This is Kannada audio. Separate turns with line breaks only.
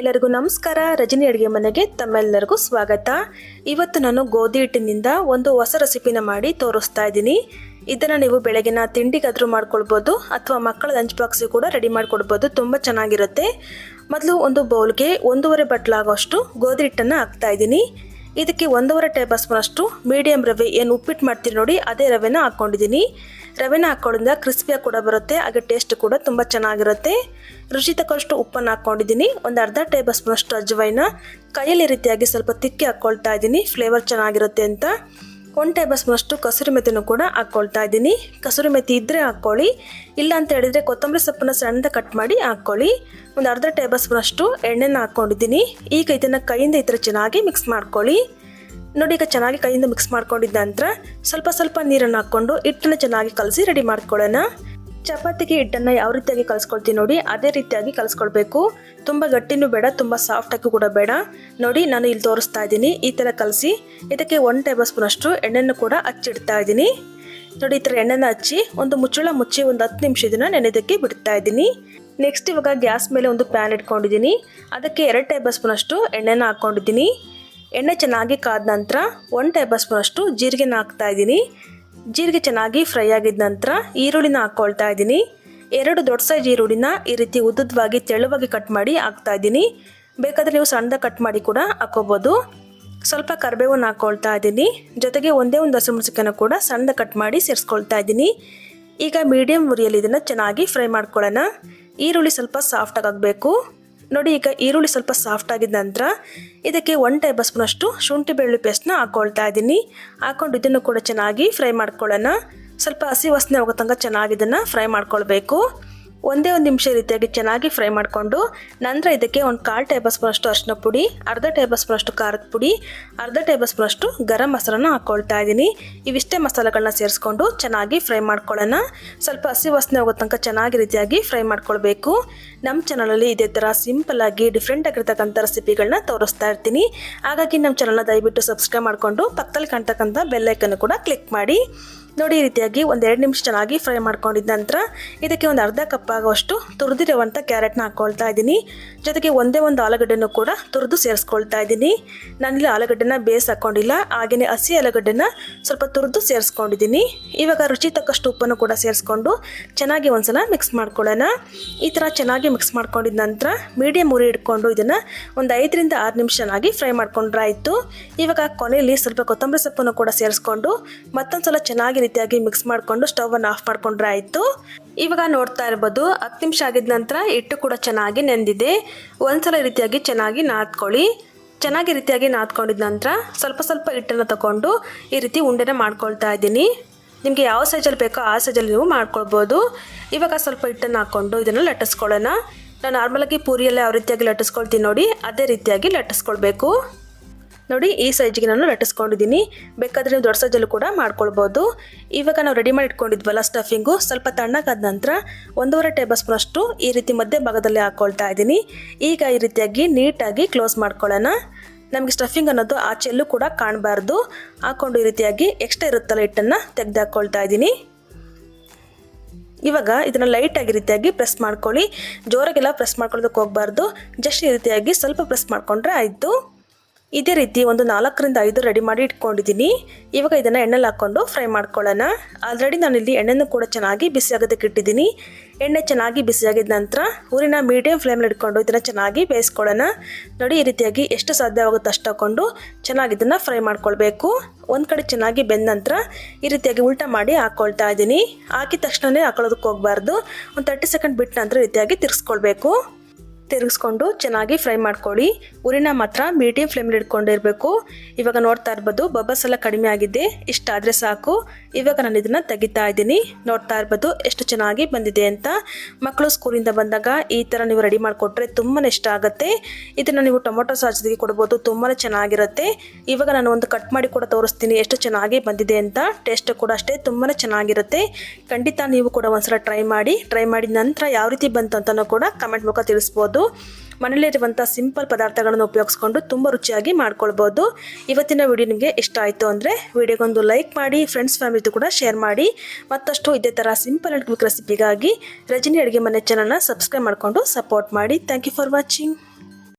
ಎಲ್ಲರಿಗೂ ನಮಸ್ಕಾರ. ರಜನಿ ಅಡುಗೆ ಮನೆಗೆ ತಮ್ಮೆಲ್ಲರಿಗೂ ಸ್ವಾಗತ. ಇವತ್ತು ನಾನು ಗೋಧಿ ಹಿಟ್ಟಿನಿಂದ ಒಂದು ಹೊಸ ರೆಸಿಪಿನ ಮಾಡಿ ತೋರಿಸ್ತಾ ಇದ್ದೀನಿ. ಇದನ್ನು ನೀವು ಬೆಳಗಿನ ತಿಂಡಿಗಾದರೂ ಮಾಡ್ಕೊಳ್ಬೋದು ಅಥವಾ ಮಕ್ಕಳ ಲಂಚ್ ಬಾಕ್ಸಿಗೆ ಕೂಡ ರೆಡಿ ಮಾಡಿಕೊಡ್ಬೋದು. ತುಂಬ ಚೆನ್ನಾಗಿರುತ್ತೆ. ಮೊದಲು ಒಂದು ಬೌಲ್ಗೆ 1.5 ಬಟ್ಲಾಗೋಷ್ಟು ಗೋಧಿ ಹಿಟ್ಟನ್ನು ಹಾಕ್ತಾ ಇದ್ದೀನಿ. ಇದಕ್ಕೆ 1.5 ಟೇಬಲ್ ಸ್ಪೂನ್ ಅಷ್ಟು ಮೀಡಿಯಂ ರವೆ, ಏನು ಉಪ್ಪಿಟ್ಟು ಮಾಡ್ತೀರಿ ನೋಡಿ ಅದೇ ರವೆನ ಹಾಕ್ಕೊಂಡಿದ್ದೀನಿ. ರವೆನ ಹಾಕ್ಕೊಳ್ಳೋದ್ರಿಂದ ಕ್ರಿಸ್ಪಿಯಾಗಿ ಕೂಡ ಬರುತ್ತೆ, ಹಾಗೆ ಟೇಸ್ಟ್ ಕೂಡ ತುಂಬ ಚೆನ್ನಾಗಿರುತ್ತೆ. ರುಚಿ ತಕ್ಕಷ್ಟು ಉಪ್ಪನ್ನು ಹಾಕ್ಕೊಂಡಿದ್ದೀನಿ. ಒಂದು ಅರ್ಧ ಟೇಬಲ್ ಸ್ಪೂನ್ ಅಷ್ಟು ಅಜ್ವೈನ ಕೈಯಲ್ಲಿ ರೀತಿಯಾಗಿ ಸ್ವಲ್ಪ ತಿಕ್ಕಿ ಹಾಕ್ಕೊಳ್ತಾ ಇದ್ದೀನಿ, ಫ್ಲೇವರ್ ಚೆನ್ನಾಗಿರುತ್ತೆ ಅಂತ. 1 ಟೇಬಲ್ ಸ್ಪೂನ್ ಅಷ್ಟು ಕಸೂರಿ ಮೆಥಿನೂ ಕೂಡ ಹಾಕ್ಕೊಳ್ತಾ ಇದ್ದೀನಿ. ಕಸೂರಿ ಮೆಥಿ ಇದ್ದರೆ ಹಾಕ್ಕೊಳ್ಳಿ, ಇಲ್ಲ ಅಂತ ಹೇಳಿದರೆ ಕೊತ್ತಂಬರಿ ಸೊಪ್ಪನ್ನು ಸಣ್ಣದ ಕಟ್ ಮಾಡಿ ಹಾಕ್ಕೊಳ್ಳಿ. ಒಂದು ಅರ್ಧ ಟೇಬಲ್ ಸ್ಪೂನ್ ಅಷ್ಟು ಎಣ್ಣೆನ ಹಾಕ್ಕೊಂಡಿದ್ದೀನಿ. ಈಗ ಇದನ್ನು ಕೈಯಿಂದ ಈ ಥರ ಚೆನ್ನಾಗಿ ಮಿಕ್ಸ್ ಮಾಡ್ಕೊಳ್ಳಿ. ನೋಡಿ, ಈಗ ಚೆನ್ನಾಗಿ ಕೈಯಿಂದ ಮಿಕ್ಸ್ ಮಾಡ್ಕೊಂಡಿದ್ದ ನಂತರ ಸ್ವಲ್ಪ ನೀರನ್ನು ಹಾಕ್ಕೊಂಡು ಹಿಟ್ಟನ್ನು ಚೆನ್ನಾಗಿ ಕಲಸಿ ರೆಡಿ ಮಾಡ್ಕೊಳ್ಳೋಣ. ಚಪಾತಿಗೆ ಹಿಟ್ಟನ್ನು ಯಾವ ರೀತಿಯಾಗಿ ಕಲಿಸ್ಕೊಳ್ತೀನಿ ನೋಡಿ ಅದೇ ರೀತಿಯಾಗಿ ಕಲಿಸ್ಕೊಳ್ಬೇಕು. ತುಂಬ ಗಟ್ಟಿನೂ ಬೇಡ, ತುಂಬ ಸಾಫ್ಟಾಗಿ ಕೂಡ ಬೇಡ. ನೋಡಿ, ನಾನು ಇಲ್ಲಿ ತೋರಿಸ್ತಾ ಇದ್ದೀನಿ. ಈ ಥರ ಕಲಸಿ ಇದಕ್ಕೆ 1 ಟೇಬಲ್ ಸ್ಪೂನ್ ಅಷ್ಟು ಎಣ್ಣೆಯನ್ನು ಕೂಡ ಹಚ್ಚಿಡ್ತಾ ಇದ್ದೀನಿ. ನೋಡಿ, ಈ ಥರ ಎಣ್ಣೆನ ಹಚ್ಚಿ ಒಂದು ಮುಚ್ಚಳ ಮುಚ್ಚಿ ಒಂದು 10 ನಿಮಿಷ ಇದನ್ನು ನೆನೆದಕ್ಕೆ ಬಿಡ್ತಾ ಇದ್ದೀನಿ. ನೆಕ್ಸ್ಟ್ ಇವಾಗ ಗ್ಯಾಸ್ ಮೇಲೆ ಒಂದು ಪ್ಯಾನ್ ಇಟ್ಕೊಂಡಿದ್ದೀನಿ. ಅದಕ್ಕೆ 2 ಟೇಬಲ್ ಸ್ಪೂನ್ ಅಷ್ಟು ಎಣ್ಣೆನ ಹಾಕ್ಕೊಂಡಿದ್ದೀನಿ. ಎಣ್ಣೆ ಚೆನ್ನಾಗಿ ಕಾದ ನಂತರ 1 ಟೇಬಲ್ ಸ್ಪೂನ್ ಅಷ್ಟು ಜೀರಿಗೆನ ಹಾಕ್ತಾ ಇದ್ದೀನಿ. ಜೀರಿಗೆ ಚೆನ್ನಾಗಿ ಫ್ರೈ ಆಗಿದ ನಂತರ ಈರುಳ್ಳಿನ ಹಾಕ್ಕೊಳ್ತಾ ಇದ್ದೀನಿ. 2 ದೊಡ್ಡ ಸೈಜ್ ಈರುಳ್ಳಿನ ಈ ರೀತಿ ಉದ್ದವಾಗಿ ತೆಳುವಾಗಿ ಕಟ್ ಮಾಡಿ ಹಾಕ್ತಾ ಇದ್ದೀನಿ. ಬೇಕಾದರೆ ನೀವು ಸಣ್ಣದ ಕಟ್ ಮಾಡಿ ಕೂಡ ಹಾಕೋಬೋದು. ಸ್ವಲ್ಪ ಕರಿಬೇವನ್ನು ಹಾಕ್ಕೊಳ್ತಾ ಇದ್ದೀನಿ. ಜೊತೆಗೆ ಒಂದೇ ಒಂದು ಹಸಿಮೆಣಸಿನಕಾಯಿನ ಕೂಡ ಸಣ್ಣದ ಕಟ್ ಮಾಡಿ ಸೇರಿಸ್ಕೊಳ್ತಾ ಇದ್ದೀನಿ. ಈಗ ಮೀಡಿಯಂ ಉರಿಯಲ್ಲಿ ಇದನ್ನು ಚೆನ್ನಾಗಿ ಫ್ರೈ ಮಾಡ್ಕೊಳ್ಳೋಣ. ಈರುಳ್ಳಿ ಸ್ವಲ್ಪ ಸಾಫ್ಟಾಗಿ ಆಗಬೇಕು. ನೋಡಿ, ಈಗ ಈರುಳ್ಳಿ ಸ್ವಲ್ಪ ಸಾಫ್ಟ್ ಆಗಿದ ನಂತರ ಇದಕ್ಕೆ 1 ಟೇಬಲ್ ಸ್ಪೂನ್ ಅಷ್ಟು ಶುಂಠಿ ಬೆಳ್ಳುಳ್ಳಿ ಪೇಸ್ಟ್ನ ಹಾಕ್ಕೊಳ್ತಾ ಇದ್ದೀನಿ. ಹಾಕ್ಕೊಂಡು ಇದನ್ನು ಕೂಡ ಚೆನ್ನಾಗಿ ಫ್ರೈ ಮಾಡ್ಕೊಳ್ಳೋಣ. ಸ್ವಲ್ಪ ಹಸಿ ವಾಸನೆ ಹೋಗೋ ತನಕ ಚೆನ್ನಾಗಿ ಇದನ್ನು ಫ್ರೈ ಮಾಡ್ಕೊಳ್ಬೇಕು. ಒಂದೇ ಒಂದು ನಿಮಿಷ ರೀತಿಯಾಗಿ ಚೆನ್ನಾಗಿ ಫ್ರೈ ಮಾಡಿಕೊಂಡು ನಂತರ ಇದಕ್ಕೆ ಒಂದು 1/4 ಟೇಬಲ್ ಸ್ಪೂನ್ ಅಷ್ಟು ಅರಿಶಿನ ಪುಡಿ, ಅರ್ಧ ಟೇಬಲ್ ಸ್ಪೂನ್ ಅಷ್ಟು ಖಾರದ ಪುಡಿ, ಅರ್ಧ ಟೇಬಲ್ ಸ್ಪೂನ್ ಅಷ್ಟು ಗರಂ ಮಸಾಲನ ಹಾಕ್ಕೊಳ್ತಾ ಇದ್ದೀನಿ. ಇವಿಷ್ಟೇ ಮಸಾಲೆಗಳನ್ನ ಸೇರಿಸ್ಕೊಂಡು ಚೆನ್ನಾಗಿ ಫ್ರೈ ಮಾಡ್ಕೊಳ್ಳೋಣ. ಸ್ವಲ್ಪ ಹಸಿ ವಾಸನೆ ಹೋಗೋ ತನಕ ಚೆನ್ನಾಗಿ ರೀತಿಯಾಗಿ ಫ್ರೈ ಮಾಡ್ಕೊಳ್ಬೇಕು. ನಮ್ಮ ಚಾನಲಲ್ಲಿ ಇದೇ ಥರ ಸಿಂಪಲ್ಲಾಗಿ ಡಿಫ್ರೆಂಟ್ ಆಗಿರ್ತಕ್ಕಂಥ ರೆಸಿಪಿಗಳನ್ನ ತೋರಿಸ್ತಾ ಇರ್ತೀನಿ. ಹಾಗಾಗಿ ನಮ್ಮ ಚಾನಲ್ನ ದಯವಿಟ್ಟು ಸಬ್ಸ್ಕ್ರೈಬ್ ಮಾಡಿಕೊಂಡು ಪಕ್ಕದಲ್ಲಿ ಕಾಣ್ತಕ್ಕಂಥ ಬೆಲ್ ಐಕನ್ ಕೂಡ ಕ್ಲಿಕ್ ಮಾಡಿ. ನೋಡಿ, ಈ ರೀತಿಯಾಗಿ ಒಂದು 2 ನಿಮಿಷ ಚೆನ್ನಾಗಿ ಫ್ರೈ ಮಾಡ್ಕೊಂಡಿದ್ದ ನಂತರ ಇದಕ್ಕೆ ಒಂದು ಅರ್ಧ ಕಪ್ ಆಗುವಷ್ಟು ತುರಿದಿರುವಂಥ ಕ್ಯಾರೆಟ್ನ ಹಾಕ್ಕೊಳ್ತಾ ಇದ್ದೀನಿ. ಜೊತೆಗೆ ಒಂದೇ ಒಂದು ಆಲೂಗಡ್ಡೆನೂ ಕೂಡ ತುರಿದು ಸೇರಿಸ್ಕೊಳ್ತಾ ಇದ್ದೀನಿ. ನಾನಿಲ್ಲಿ ಆಲೂಗಡ್ಡೆನ ಬೇಯಿಸಿ ಹಾಕ್ಕೊಂಡಿಲ್ಲ, ಹಾಗೆಯೇ ಹಸಿ ಆಲೂಗಡ್ಡೆನ ಸ್ವಲ್ಪ ತುರಿದು ಸೇರಿಸ್ಕೊಂಡಿದ್ದೀನಿ. ಇವಾಗ ರುಚಿ ತಕ್ಕಷ್ಟು ಉಪ್ಪನ್ನು ಕೂಡ ಸೇರಿಸ್ಕೊಂಡು ಚೆನ್ನಾಗಿ ಒಂದ್ಸಲ ಮಿಕ್ಸ್ ಮಾಡ್ಕೊಳ್ಳೋಣ. ಈ ಥರ ಚೆನ್ನಾಗಿ ಮಿಕ್ಸ್ ಮಾಡ್ಕೊಂಡಿದ್ದ ನಂತರ ಮೀಡಿಯಂ ಉರಿ ಇಟ್ಕೊಂಡು ಇದನ್ನು ಒಂದು 5 ರಿಂದ 6 ನಿಮಿಷ ಚೆನ್ನಾಗಿ ಫ್ರೈ ಮಾಡ್ಕೊಂಡ್ರೆ ಆಯಿತು. ಇವಾಗ ಕೊನೆಯಲ್ಲಿ ಸ್ವಲ್ಪ ಕೊತ್ತಂಬರಿ ಸೊಪ್ಪನ್ನು ಕೂಡ ಸೇರಿಸ್ಕೊಂಡು ಮತ್ತೊಂದು ಸಲ ಚೆನ್ನಾಗಿ ರೀತಿಯಾಗಿ ಮಿಕ್ಸ್ ಮಾಡಿಕೊಂಡು ಸ್ಟವನ್ನು ಆಫ್ ಮಾಡ್ಕೊಂಡ್ರೆ ಆಯಿತು. ಇವಾಗ ನೋಡ್ತಾ ಇರ್ಬೋದು 10 ನಿಮಿಷ ಆಗಿದ ನಂತರ ಹಿಟ್ಟು ಕೂಡ ಚೆನ್ನಾಗಿ ನೆಂದಿದೆ. ಒಂದ್ಸಲ ರೀತಿಯಾಗಿ ಚೆನ್ನಾಗಿ ನಾದ್ಕೊಳ್ಳಿ. ಚೆನ್ನಾಗಿ ರೀತಿಯಾಗಿ ನಾದ್ಕೊಂಡಿದ ನಂತರ ಸ್ವಲ್ಪ ಹಿಟ್ಟನ್ನು ತಗೊಂಡು ಈ ರೀತಿ ಉಂಡೆನ ಮಾಡ್ಕೊಳ್ತಾ ಇದ್ದೀನಿ. ನಿಮಗೆ ಯಾವ ಸೈಜಲ್ಲಿ ಬೇಕೋ ಆ ಸೈಜಲ್ಲಿ ನೀವು ಮಾಡ್ಕೊಳ್ಬೋದು. ಇವಾಗ ಸ್ವಲ್ಪ ಹಿಟ್ಟನ್ನು ಹಾಕ್ಕೊಂಡು ಇದನ್ನು ಲಟ್ಟಿಸ್ಕೊಳ್ಳೋಣ. ನಾನು ನಾರ್ಮಲಾಗಿ ಪೂರಿಯಲ್ಲಿ ಯಾವ ರೀತಿಯಾಗಿ ಲಟ್ಟಿಸ್ಕೊಳ್ತೀನಿ ನೋಡಿ ಅದೇ ರೀತಿಯಾಗಿ ಲಟ್ಟಿಸ್ಕೊಳ್ಬೇಕು. ನೋಡಿ, ಈ ಸೈಜಿಗೆ ನಾನು ಲಟ್ಟಿಸ್ಕೊಂಡಿದ್ದೀನಿ. ಬೇಕಾದರೆ ನೀವು ದೊಡ್ಡ ಸೈಜಲ್ಲೂ ಕೂಡ ಮಾಡ್ಕೊಳ್ಬೋದು. ಇವಾಗ ನಾವು ರೆಡಿ ಮಾಡಿ ಇಟ್ಕೊಂಡಿದ್ವಲ್ಲ ಸ್ಟಫಿಂಗು ಸ್ವಲ್ಪ ತಣ್ಣಗಾದ ನಂತರ 1.5 ಟೇಬಲ್ ಸ್ಪೂನ್ ಅಷ್ಟು ಈ ರೀತಿ ಮಧ್ಯ ಭಾಗದಲ್ಲಿ ಹಾಕ್ಕೊಳ್ತಾ ಇದ್ದೀನಿ. ಈಗ ಈ ರೀತಿಯಾಗಿ ನೀಟಾಗಿ ಕ್ಲೋಸ್ ಮಾಡ್ಕೊಳ್ಳೋಣ. ನಮಗೆ ಸ್ಟಫಿಂಗ್ ಅನ್ನೋದು ಆಚೆಲ್ಲೂ ಕೂಡ ಕಾಣಬಾರ್ದು. ಹಾಕ್ಕೊಂಡು ಈ ರೀತಿಯಾಗಿ ಎಕ್ಸ್ಟ್ರಾ ಇರುತ್ತಲ್ಲ ಹಿಟ್ಟನ್ನು ತೆಗೆದು ಹಾಕ್ಕೊಳ್ತಾ ಇದ್ದೀನಿ. ಇವಾಗ ಇದನ್ನು ಲೈಟಾಗಿ ರೀತಿಯಾಗಿ ಪ್ರೆಸ್ ಮಾಡ್ಕೊಳ್ಳಿ. ಜೋರಾಗೆಲ್ಲ ಪ್ರೆಸ್ ಮಾಡ್ಕೊಳ್ಳೋದಕ್ಕೆ ಹೋಗಬಾರ್ದು. ಜಸ್ಟ್ ಈ ರೀತಿಯಾಗಿ ಸ್ವಲ್ಪ ಪ್ರೆಸ್ ಮಾಡಿಕೊಂಡ್ರೆ ಆಯಿತು. ಇದೇ ರೀತಿ ಒಂದು 4 ರಿಂದ 5 ರೆಡಿ ಮಾಡಿ ಇಟ್ಕೊಂಡಿದ್ದೀನಿ. ಇವಾಗ ಇದನ್ನು ಎಣ್ಣೆಲಿ ಹಾಕ್ಕೊಂಡು ಫ್ರೈ ಮಾಡ್ಕೊಳ್ಳೋಣ. ಆಲ್ರೆಡಿ ನಾನಿಲ್ಲಿ ಎಣ್ಣೆನೂ ಕೂಡ ಚೆನ್ನಾಗಿ ಬಿಸಿಯಾಗೋದಕ್ಕೆ ಇಟ್ಟಿದ್ದೀನಿ. ಎಣ್ಣೆ ಚೆನ್ನಾಗಿ ಬಿಸಿಯಾಗಿದ ನಂತರ ಊರಿನ ಮೀಡಿಯಂ ಫ್ಲೇಮಲ್ಲಿ ಇಟ್ಕೊಂಡು ಇದನ್ನು ಚೆನ್ನಾಗಿ ಬೇಯಿಸ್ಕೊಳ್ಳೋಣ. ನೋಡಿ, ಈ ರೀತಿಯಾಗಿ ಎಷ್ಟು ಸಾಧ್ಯವಾಗುತ್ತೋ ಅಷ್ಟು ಹಾಕ್ಕೊಂಡು ಚೆನ್ನಾಗಿ ಇದನ್ನು ಫ್ರೈ ಮಾಡ್ಕೊಳ್ಬೇಕು. ಒಂದು ಕಡೆ ಚೆನ್ನಾಗಿ ಬೆಂದ ನಂತರ ಈ ರೀತಿಯಾಗಿ ಉಲ್ಟಾ ಮಾಡಿ ಹಾಕ್ಕೊಳ್ತಾ ಇದ್ದೀನಿ. ಹಾಕಿದ ತಕ್ಷಣವೇ ಹಾಕೊಳ್ಳೋದಕ್ಕೆ ಹೋಗಬಾರ್ದು. ಒಂದು 30 ಸೆಕೆಂಡ್ ಬಿಟ್ಟು ನಂತರ ಈ ರೀತಿಯಾಗಿ ತಿರುಗಿಸ್ಕೊಂಡು ಚೆನ್ನಾಗಿ ಫ್ರೈ ಮಾಡ್ಕೊಳ್ಳಿ. ಉರಿನ ಮಾತ್ರ ಮೀಡಿಯಂ ಫ್ಲೇಮಲ್ಲಿ ಇಟ್ಕೊಂಡಿರಬೇಕು. ಇವಾಗ ನೋಡ್ತಾ ಇರ್ಬೋದು ಬಬಲ್ಸ್ ಎಲ್ಲ ಕಡಿಮೆ ಆಗಿದೆ. ಇಷ್ಟಾದರೆ ಸಾಕು. ಇವಾಗ ನಾನು ಇದನ್ನು ತೆಗಿತಾ ಇದ್ದೀನಿ. ನೋಡ್ತಾ ಇರ್ಬೋದು ಎಷ್ಟು ಚೆನ್ನಾಗಿ ಬಂದಿದೆ ಅಂತ. ಮಕ್ಕಳು ಸ್ಕೂಲಿಂದ ಬಂದಾಗ ಈ ಥರ ನೀವು ರೆಡಿ ಮಾಡಿಕೊಟ್ರೆ ತುಂಬಾ ಇಷ್ಟ ಆಗುತ್ತೆ. ಇದನ್ನು ನೀವು ಟೊಮೊಟೊ ಸಾಸ್ ಜೊತೆಗೆ ಕೊಡ್ಬೋದು, ತುಂಬಾ ಚೆನ್ನಾಗಿರುತ್ತೆ. ಇವಾಗ ನಾನು ಒಂದು ಕಟ್ ಮಾಡಿ ಕೂಡ ತೋರಿಸ್ತೀನಿ ಎಷ್ಟು ಚೆನ್ನಾಗಿ ಬಂದಿದೆ ಅಂತ. ಟೇಸ್ಟ್ ಕೂಡ ಅಷ್ಟೇ ತುಂಬಾ ಚೆನ್ನಾಗಿರುತ್ತೆ. ಖಂಡಿತ ನೀವು ಕೂಡ ಒಂದ್ಸಲ ಟ್ರೈ ಮಾಡಿದ ನಂತರ ಯಾವ ರೀತಿ ಬಂತು ಅಂತಲೂ ಕೂಡ ಕಮೆಂಟ್ ಮೂಲಕ ತಿಳಿಸ್ಬೋದು. ಮನೆಯಲ್ಲಿರುವಂಥ ಸಿಂಪಲ್ ಪದಾರ್ಥಗಳನ್ನು ಉಪಯೋಗಿಸ್ಕೊಂಡು ತುಂಬ ರುಚಿಯಾಗಿ ಮಾಡ್ಕೊಳ್ಬೋದು. ಇವತ್ತಿನ ವಿಡಿಯೋ ನಿಮಗೆ ಇಷ್ಟ ಆಯಿತು ಅಂದರೆ ವಿಡಿಯೋಗೊಂದು ಲೈಕ್ ಮಾಡಿ, ಫ್ರೆಂಡ್ಸ್ ಫ್ಯಾಮಿಲಿದು ಕೂಡ ಶೇರ್ ಮಾಡಿ. ಮತ್ತಷ್ಟು ಇದೇ ಥರ ಸಿಂಪಲ್ ಆ್ಯಂಡ್ ಕ್ವಿಕ್ ರೆಸಿಪಿಗಾಗಿ ರಜನಿ ಅಡುಗೆ ಮನೆ ಚಾನಲ್ನ ಸಬ್ಸ್ಕ್ರೈಬ್ ಮಾಡಿಕೊಂಡು ಸಪೋರ್ಟ್ ಮಾಡಿ. Thank you for watching.